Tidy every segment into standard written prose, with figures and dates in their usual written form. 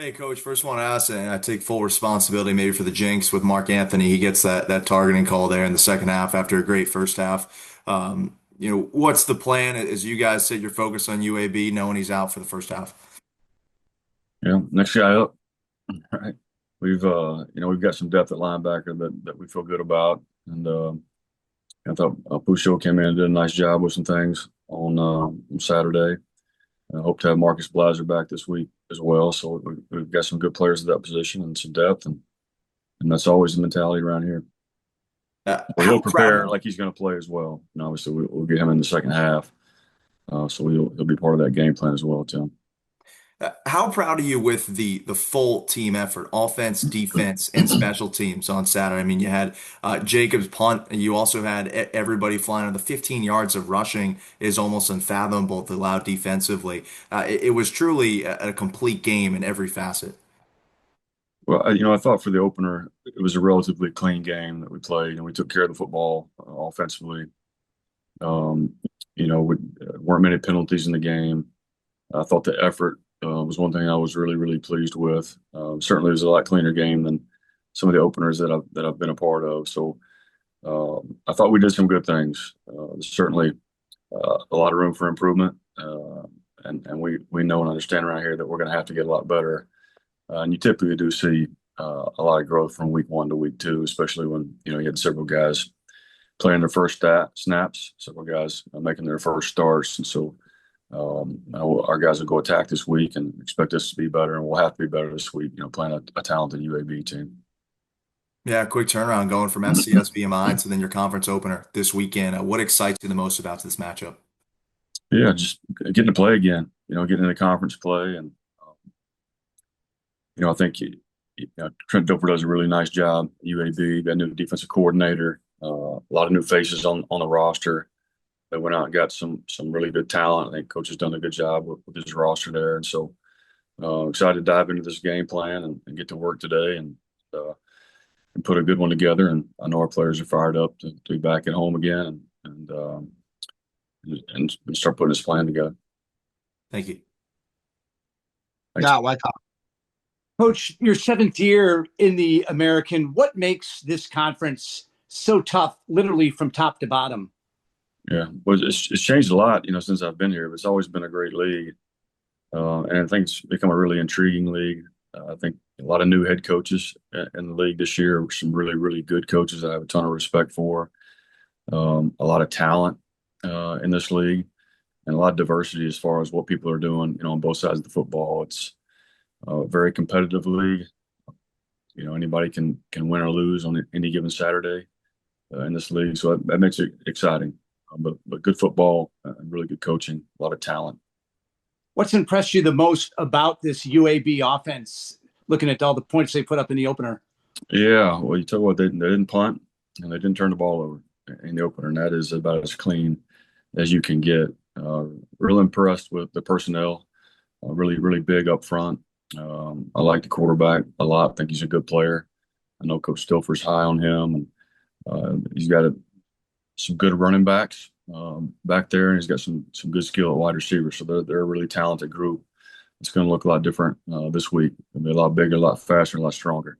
Hey, Coach. First, want to ask, and I take full responsibility maybe for the jinx with Mark Anthony. He gets that targeting call there in the second half after a great first half. What's the plan as you guys set your focus on UAB, knowing he's out for the first half? Yeah, next guy up. Right. We've got some depth at linebacker that we feel good about, and I thought Pusho came in and did a nice job with some things on Saturday. I hope to have Marcus Blaser back this week as well. So we've got some good players at that position and some depth, and that's always the mentality around here. But How he'll proud? prepare like he's going to play as well. And obviously, we'll get him in the second half, so he'll be part of that game plan as well, Tim. How proud are you with the full team effort, offense, defense, and special teams on Saturday? I mean, you had Jacobs punt, and you also had everybody flying on the 15 yards of rushing is almost unfathomable to allow defensively. It was truly a complete game in every facet. Well, I thought for the opener, it was a relatively clean game that we played, and we took care of the football offensively. Um, we weren't many penalties in the game. I thought the effort was one thing I was really, really pleased with. Certainly, it was a lot cleaner game than some of the openers that I've been a part of. So I thought we did some good things. There's certainly a lot of room for improvement, and we know and understand around here that we're going to have to get a lot better. And you typically do see a lot of growth from week one to week two, especially when you had several guys playing their first snaps, several guys making their first starts, and so our guys will go attack this week and expect us to be better, and we'll have to be better this week. Playing a talented UAB team. Yeah, quick turnaround going from SCS VMI to then your conference opener this weekend. What excites you the most about this matchup? Yeah, just getting to play again. Getting into conference play, and I think Trent Dilfer does a really nice job. UAB got a new defensive coordinator, a lot of new faces on the roster. They went out and got some really good talent. I think coach has done a good job with his roster there, and so excited to dive into this game plan and get to work today uh, and put a good one together. And I know our players are fired up to be back at home again and start putting this plan together. Thank you. Thanks. Yeah, like Coach, your seventh year in the American, what makes this conference so tough, literally from top to bottom? Yeah, well, it's changed a lot, since I've been here. But it's always been a great league, and I think it's become a really intriguing league. I think a lot of new head coaches in the league this year, some really, really good coaches that I have a ton of respect for. A lot of talent in this league, and a lot of diversity as far as what people are doing, on both sides of the football. It's a very competitive league. Anybody can win or lose on any given Saturday in this league, so that makes it exciting. But good football and really good coaching, a lot of talent. What's impressed you the most about this UAB offense, looking at all the points they put up in the opener? Yeah, well, you tell you what, they didn't punt and they didn't turn the ball over in the opener, and that is about as clean as you can get. Real impressed with the personnel, really, really big up front. I like the quarterback a lot. I think he's a good player. I know Coach Stilfer's high on him, and he's got some good running backs back there, and he's got some good skill at wide receiver. So they're a really talented group. It's going to look a lot different this week. It'll be a lot bigger, a lot faster, a lot stronger.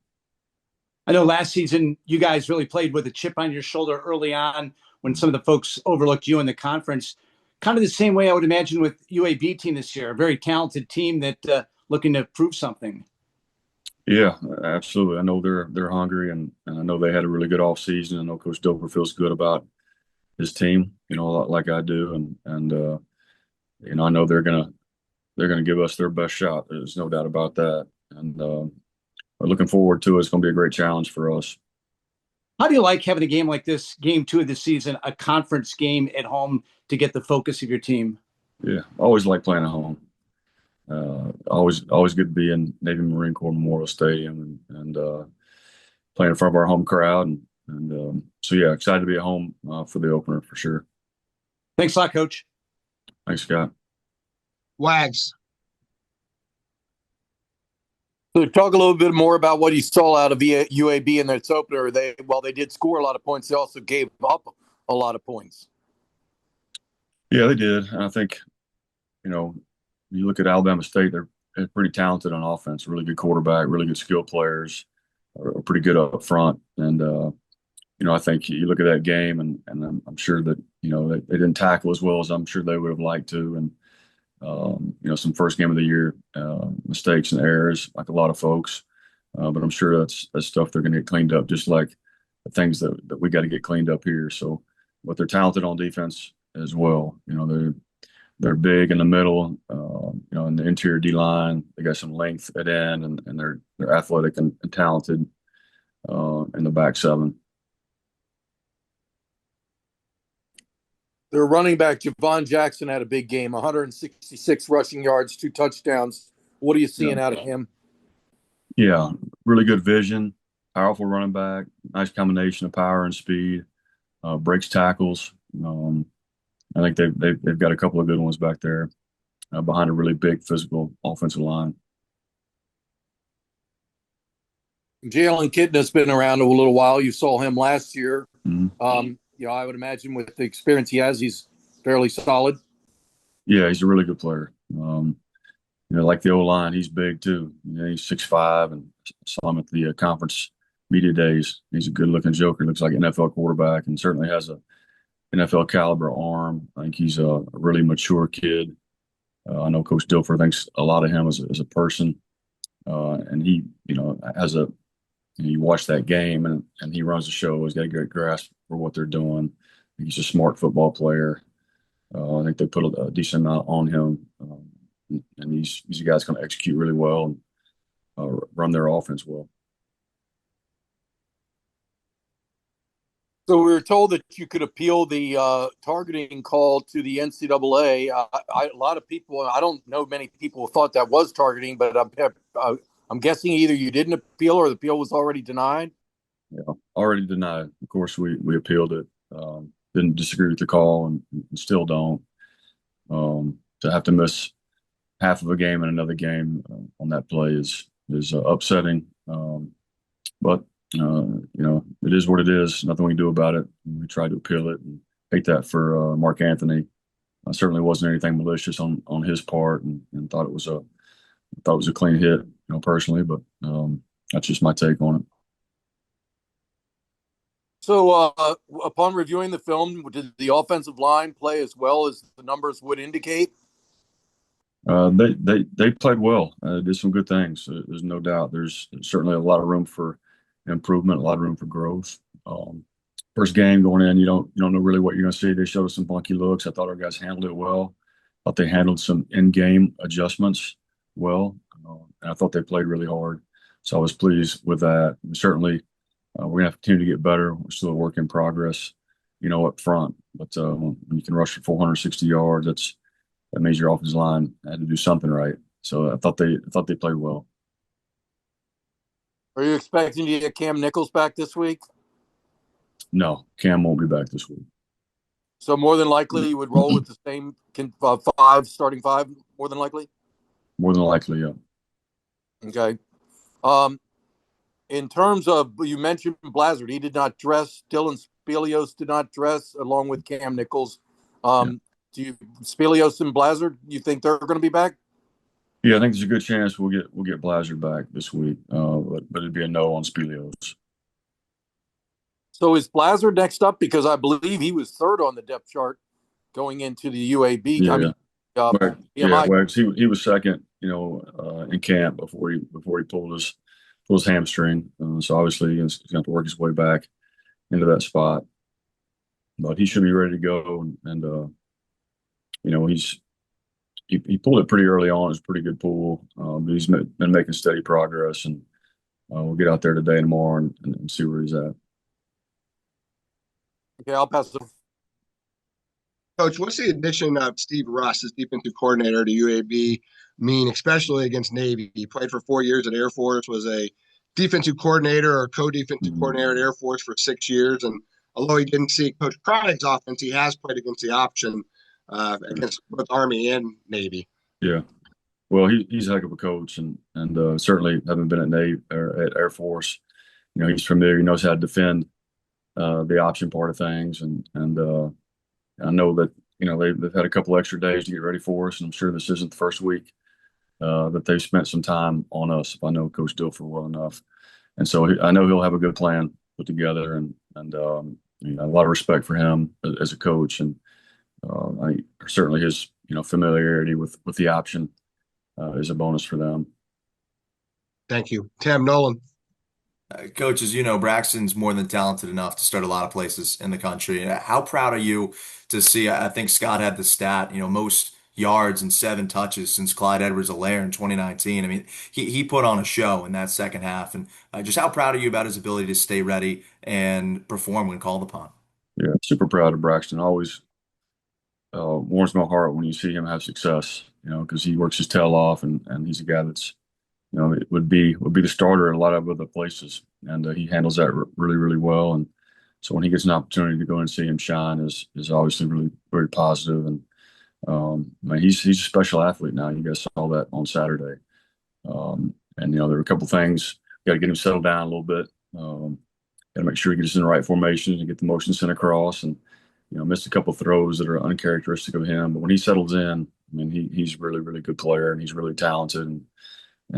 I know last season you guys really played with a chip on your shoulder early on when some of the folks overlooked you in the conference. Kind of the same way I would imagine with UAB team this year, a very talented team that looking to prove something. Yeah, absolutely. I know they're hungry, and I know they had a really good off season. I know Coach Dover feels good about his team, a lot like I do, and I know they're gonna give us their best shot. There's no doubt about that, and we're looking forward to it. It's going to be a great challenge for us. How do you like having a game like this, game two of the season, a conference game at home to get the focus of your team? Yeah, I always like playing at home. Always good to be in Navy Marine Corps Memorial Stadium and playing in front of our home crowd, and so yeah, excited to be at home for the opener for sure. Thanks a lot, Coach. Thanks, Scott. Wags. So talk a little bit more about what you saw out of UAB in its opener. While they did score a lot of points, they also gave up a lot of points. Yeah, they did. And I think, you look at Alabama State, they're pretty talented on offense. Really good quarterback, really good skill players, are pretty good up front. And I think you look at that game, and I'm sure that they didn't tackle as well as I'm sure they would have liked to. And some first game of the year mistakes and errors, like a lot of folks. But I'm sure that's stuff they're going to get cleaned up, just like the things that we got to get cleaned up here. So, but they're talented on defense as well. They're big in the middle, in the interior D line. They got some length at end, and they're athletic and talented in the back seven. Their running back, Javon Jackson, had a big game, 166 rushing yards, 2 touchdowns. What are you seeing out of him? Yeah, really good vision, powerful running back, nice combination of power and speed, breaks tackles. I think they've got a couple of good ones back there behind a really big physical offensive line. Jalen Kitna's been around a little while. You saw him last year. Mm-hmm. I would imagine with the experience he has, he's fairly solid. Yeah, he's a really good player. Like the O-line, he's big too. He's 6'5", and saw him at the conference media days. He's a good-looking joker. Looks like an NFL quarterback, and certainly has a NFL caliber arm. I think he's a really mature kid. I know Coach Dilfer thinks a lot of him as a person, and he, has you watch that game and he runs the show. He's got a great grasp for what they're doing. He's a smart football player. I think they put a decent amount on him, and he's a guy that's going to execute really well and run their offense well. So we were told that you could appeal the targeting call to the NCAA. A lot of people, I don't know many people who thought that was targeting, but I'm guessing either you didn't appeal or the appeal was already denied. Yeah, already denied. Of course, we appealed it. Didn't disagree with the call and still don't. To have to miss half of a game and another game on that play is upsetting. But it is what it is. Nothing we can do about it. We tried to appeal it, and hate that for Mark Anthony. Certainly wasn't anything malicious on his part, and thought it was a clean hit, personally. But that's just my take on it. So, upon reviewing the film, did the offensive line play as well as the numbers would indicate? They played well. Did some good things. There's no doubt. There's certainly a lot of room for improvement, a lot of room for growth. First game going in, you don't know really what you're going to see. They showed us some funky looks. I thought our guys handled it well. I thought they handled some in-game adjustments well, and I thought they played really hard. So I was pleased with that. Certainly, we're going to have to continue to get better. We're still a work in progress, up front. But when you can rush for 460 yards, that means your offensive line had to do something right. So I thought they played well. Are you expecting to get Cam Nichols back this week? No, Cam won't be back this week. So more than likely you would roll with the same starting five, more than likely? More than likely, yeah. Okay. In terms of, you mentioned Blazard, he did not dress. Dylan Spilios did not dress, along with Cam Nichols. Spilios and Blazard, you think they're going to be back? Yeah, I think there's a good chance we'll get Blazard back this week, but it'd be a no on Spilios. So is Blazard next up? Because I believe he was third on the depth chart going into the UAB. He was second, in camp before he pulled his hamstring. So obviously he's going to have to work his way back into that spot. But he should be ready to go, and he pulled it pretty early on. It's a pretty good pull. But he's been making steady progress, and we'll get out there today and tomorrow and see where he's at. Okay, I'll pass it. Coach, what's the addition of Steve Russ as defensive coordinator to UAB mean, especially against Navy? He played for 4 years at Air Force, was a defensive coordinator or co-defensive coordinator at Air Force for 6 years. And although he didn't see Coach Cronig's offense, he has played against the option against both Army and Navy. Yeah. Well, he's a heck of a coach, and certainly having been at Navy or at Air Force, he's familiar. He knows how to defend the option part of things, and I know that they've had a couple extra days to get ready for us, and I'm sure this isn't the first week that they've spent some time on us. If I know Coach Dilfer well enough, and so I know he'll have a good plan put together, and a lot of respect for him as a coach, and certainly his familiarity with the option is a bonus for them. Thank you, Tim Nolan. Coach, as you know, Braxton's more than talented enough to start a lot of places in the country. How proud are you to see? I think Scott had the stat, most yards and 7 touches since Clyde Edwards-Helaire in 2019. I mean, he put on a show in that second half. And just how proud are you about his ability to stay ready and perform when called upon? Yeah, super proud of Braxton. Always warms my heart when you see him have success, because he works his tail off, and he's a guy that's it would be the starter in a lot of other places, and he handles that really, really well. And so when he gets an opportunity to go and see him shine is obviously really very positive. And he's a special athlete now. You guys saw that on Saturday. And there were a couple things. Got to get him settled down a little bit. Got to make sure he gets in the right formations and get the motion sent across. And missed a couple throws that are uncharacteristic of him. But when he settles in, I mean, he's really, really good player, and he's really talented, and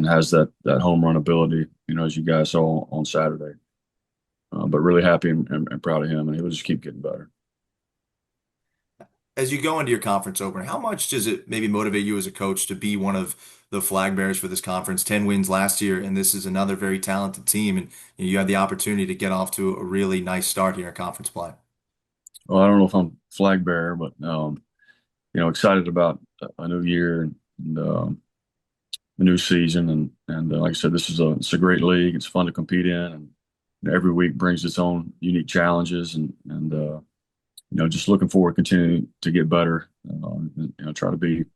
has that home run ability, as you guys saw on Saturday. But really happy and proud of him, and he'll just keep getting better. As you go into your conference opener, how much does it maybe motivate you as a coach to be one of the flag bearers for this conference? 10 wins last year, and this is another very talented team, and you had the opportunity to get off to a really nice start here in conference play. Well, I don't know if I'm flag bearer, but excited about a new year and a new season, and like I said, it's a great league. It's fun to compete in, and every week brings its own unique challenges, and just looking forward to continuing to get better. Try to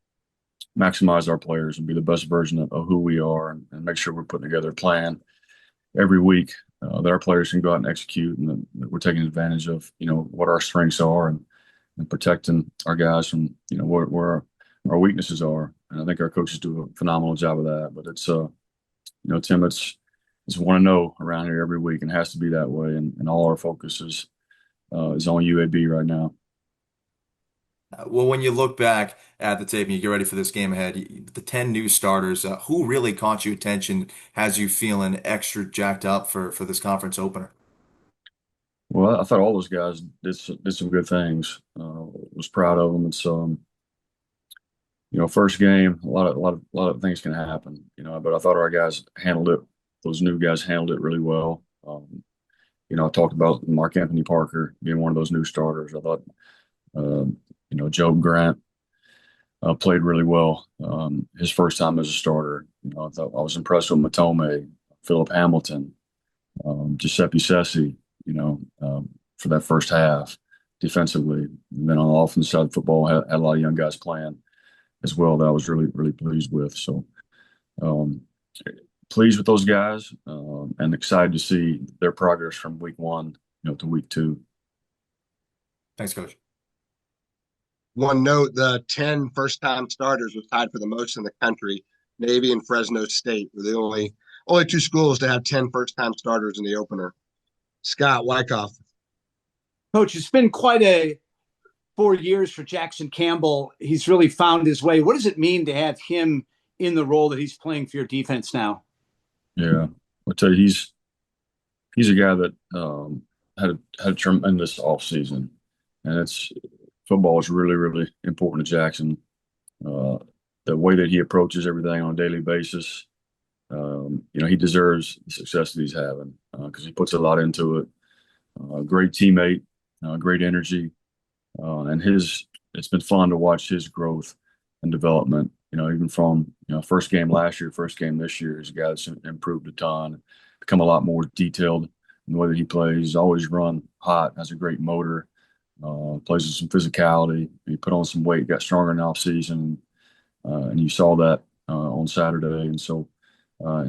maximize our players and be the best version of who we are, and make sure we're putting together a plan every week that our players can go out and execute, and that we're taking advantage of what our strengths are, and protecting our guys from where our weaknesses are. And I think our coaches do a phenomenal job of that. But it's Tim, it's 1-0 around here every week, and has to be that way. And all our focus is on UAB right now. Well, when you look back at the tape and you get ready for this game ahead, the 10 new starters, who really caught your attention, has you feeling extra jacked up for this conference opener? Well, I thought all those guys did some good things. Was proud of them. It's first game, a lot of things can happen. But I thought our guys handled it. Those new guys handled it really well. I talked about Mark Anthony Parker being one of those new starters. I thought, Job Grant played really well his first time as a starter. I thought I was impressed with Matome, Philip Hamilton, Giuseppe Sessi, for that first half defensively. And then on the offensive side of football, had a lot of young guys playing as well that I was really, really pleased with. So pleased with those guys, and excited to see their progress from week 1 to week 2. Thanks, Coach. One note, the 10 first-time starters was tied for the most in the country. Navy and Fresno State were the only 2 schools to have 10 first-time starters in the opener. Scott Wyckoff. Coach, it's been quite a 4 years for Jackson Campbell. He's really found his way. What does it mean to have him in the role that he's playing for your defense now? Yeah, I'll tell you, he's a guy that had a tremendous offseason, and football is really, really important to Jackson. The way that he approaches everything on a daily basis, he deserves the success that he's having because he puts a lot into it. Great teammate, great energy, and it's been fun to watch his growth and development. Even from first game last year, first game this year, he's a guy that's improved a ton, become a lot more detailed in the way that he plays. He's always run hot, has a great motor, plays with some physicality. He put on some weight, got stronger in the offseason, and you saw that on Saturday. And so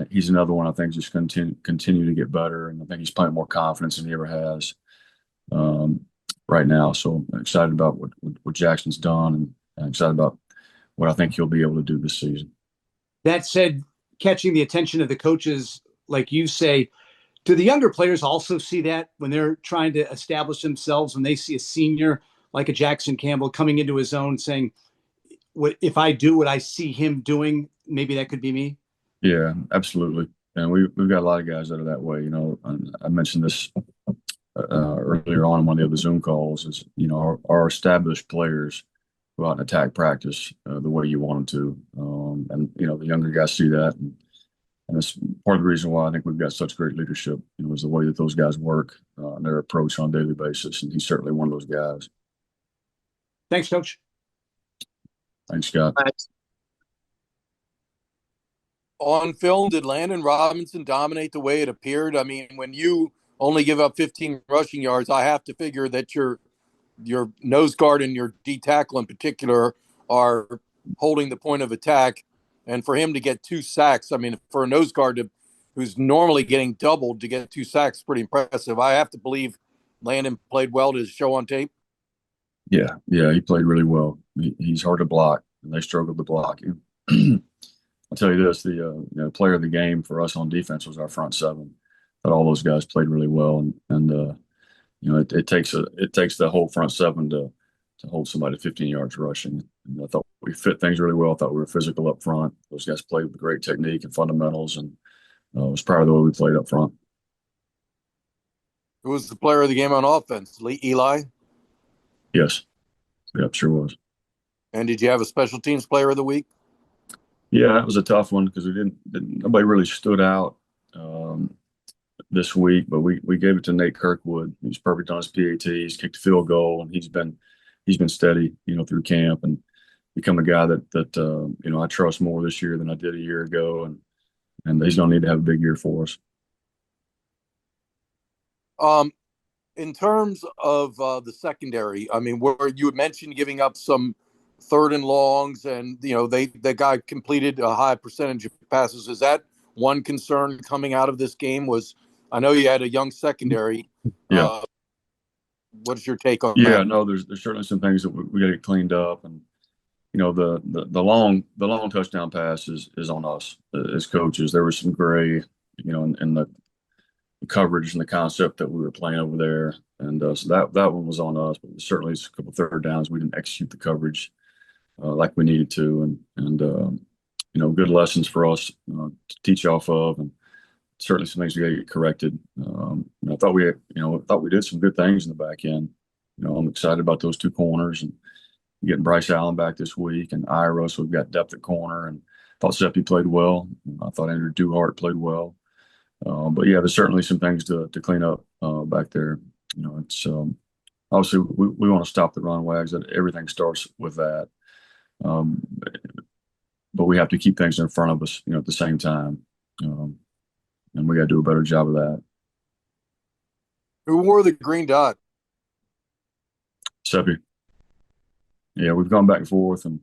he's another one I think just continue to get better, and I think he's playing more confidence than he ever has right now. So I'm excited about what Jackson's done, and excited about what I think he'll be able to do this season. That said, catching the attention of the coaches, like you say, do the younger players also see that when they're trying to establish themselves, when they see a senior like a Jackson Campbell coming into his own saying, if I do what I see him doing, maybe that could be me? Yeah, absolutely. And we've got a lot of guys that are that way. And I mentioned this earlier on in one of the other Zoom calls. Is our established players go out and attack practice the way you want them to, and the younger guys see that, and that's part of the reason why I think we've got such great leadership. Is the way that those guys work and their approach on a daily basis, and he's certainly one of those guys. Thanks, Coach. Thanks, Scott. Thanks. On film, did Landon Robinson dominate the way it appeared? I mean, when you only give up 15 rushing yards, I have to figure that your nose guard and your D tackle in particular are holding the point of attack. And for him to get 2 sacks, I mean, for a nose guard who's normally getting doubled, to get 2 sacks is pretty impressive. I have to believe Landon played well to show on tape. Yeah, he played really well. He's hard to block, and they struggled to block him. I'll tell you this: the player of the game for us on defense was our front seven. But all those guys played really well, and it takes the whole front seven to hold somebody 15 yards rushing. And I thought we fit things really well. I thought we were physical up front. Those guys played with great technique and fundamentals, and I was proud of the way we played up front. Who was the player of the game on offense? Eli? Yes. Yep, sure was. And did you have a special teams player of the week? Yeah, that was a tough one because nobody really stood out this week, but we gave it to Nate Kirkwood. He was perfect on his PATs, kicked a field goal, and he's been steady, through camp and become a guy that I trust more this year than I did a year ago, and he's gonna need to have a big year for us. In terms of the secondary, I mean, where you had mentioned giving up some 3rd and longs, and that guy completed a high percentage of passes. Is that one concern coming out of this game? I know you had a young secondary. Yeah. What's your take on that? Yeah, no, there's certainly some things that we got to get cleaned up, and the long touchdown pass is on us as coaches. There was some gray, in the coverage and the concept that we were playing over there, and so that one was on us. But certainly, a couple 3rd downs we didn't execute the coverage like we needed to, and good lessons for us to teach off of, and certainly some things we got to get corrected. I thought we did some good things in the back end. I'm excited about those 2 corners and getting Bryce Allen back this week and Ira, so we've got depth at corner. And I thought Seppi played well. I thought Andrew Duhart played well. But yeah, there's certainly some things to clean up back there. It's obviously we want to stop the run, Wags. That everything starts with that. But we have to keep things in front of us, at the same time. And we got to do a better job of that. Who wore the green dot? Seppi. Yeah, we've gone back and forth, and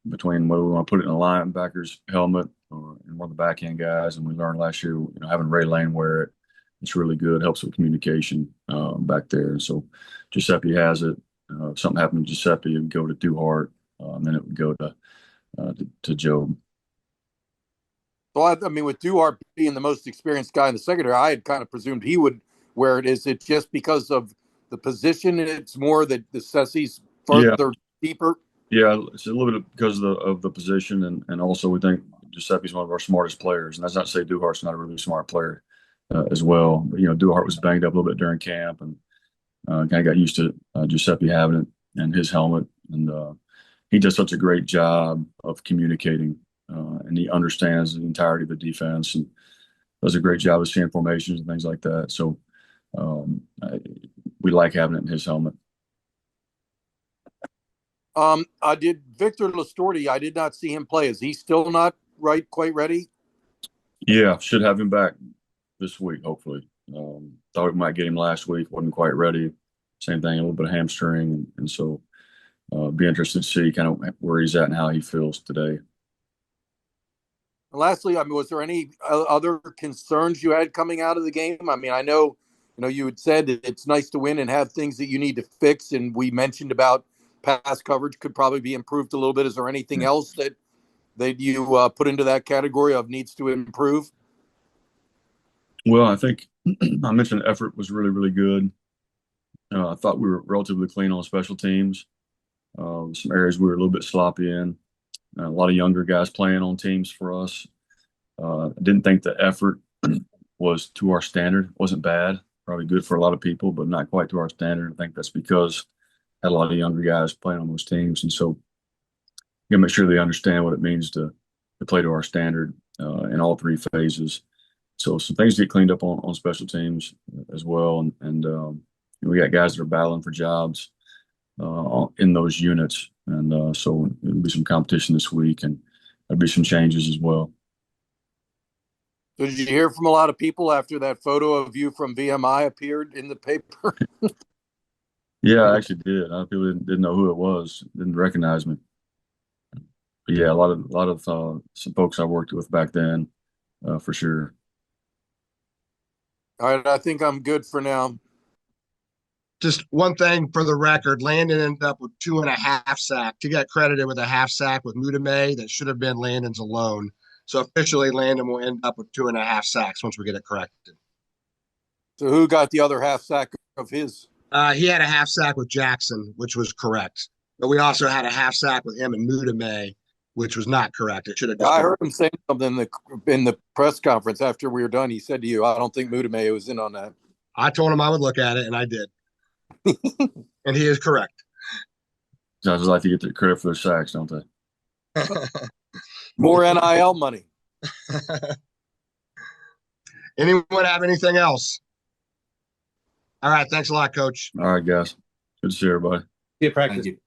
between whether we want to put it in a linebacker's helmet or in one of the back end guys, and we learned last year, having Ray Lane wear it, it's really good. Helps with communication back there. And so Giuseppe has it. If something happened to Giuseppe, it would go to Duhart, and then it would go to Joe. Well, I mean, with Duhart being the most experienced guy in the secondary, I had kind of presumed he would wear it. Is it just because of the position? It's more that the Sessy's further deeper? Yeah, it's a little bit because of the position, and also we think Giuseppe's one of our smartest players. And that's not to say Duhart's not a really smart player as well. But, Duhart was banged up a little bit during camp, and kind of got used to Giuseppe having it and his helmet. And he does such a great job of communicating. And he understands the entirety of the defense and does a great job of seeing formations and things like that. So we like having it in his helmet. I did Victor Lastorti. I did not see him play. Is he still not quite ready? Yeah, should have him back this week, hopefully. Thought we might get him last week. Wasn't quite ready. Same thing, a little bit of hamstring. And so be interested to see kind of where he's at and how he feels today. And lastly, I mean, was there any other concerns you had coming out of the game? I mean, I know, you had said that it's nice to win and have things that you need to fix. And we mentioned about pass coverage could probably be improved a little bit. Is there anything else that you put into that category of needs to improve? Well, I think I mentioned effort was really, really good. I thought we were relatively clean on special teams. Some areas we were a little bit sloppy in. A lot of younger guys playing on teams for us. I didn't think the effort was to our standard. It wasn't bad, probably good for a lot of people, but not quite to our standard. I think that's because I had a lot of younger guys playing on those teams, and so you gotta make sure they understand what it means to play to our standard in all three phases. So some things get cleaned up on special teams as well, and we got guys that are battling for jobs in those units, and so there'll be some competition this week, and there'll be some changes as well. So did you hear from a lot of people after that photo of you from VMI appeared in the paper? Yeah, I actually did. A lot of people didn't know who it was, didn't recognize me. But yeah, a lot of some folks I worked with back then, for sure. All right, I think I'm good for now. Just one thing for the record, Landon ended up with 2.5 sacks. He got credited with a half sack with Mudame that should have been Landon's alone. So officially, Landon will end up with 2.5 sacks once we get it corrected. So who got the other half sack of his? He had a half sack with Jackson, which was correct. But we also had a half sack with him and Mudame, which was not correct. It should have. I heard him saying something in the press conference after we were done. He said to you, "I don't think Mudame was in on that." I told him I would look at it, and I did. And he is correct. Guys like to get the credit for their sacks, don't they? More NIL money. Anyone have anything else? All right. Thanks a lot, Coach. All right, guys. Good to see everybody. See you at practice. Thank you.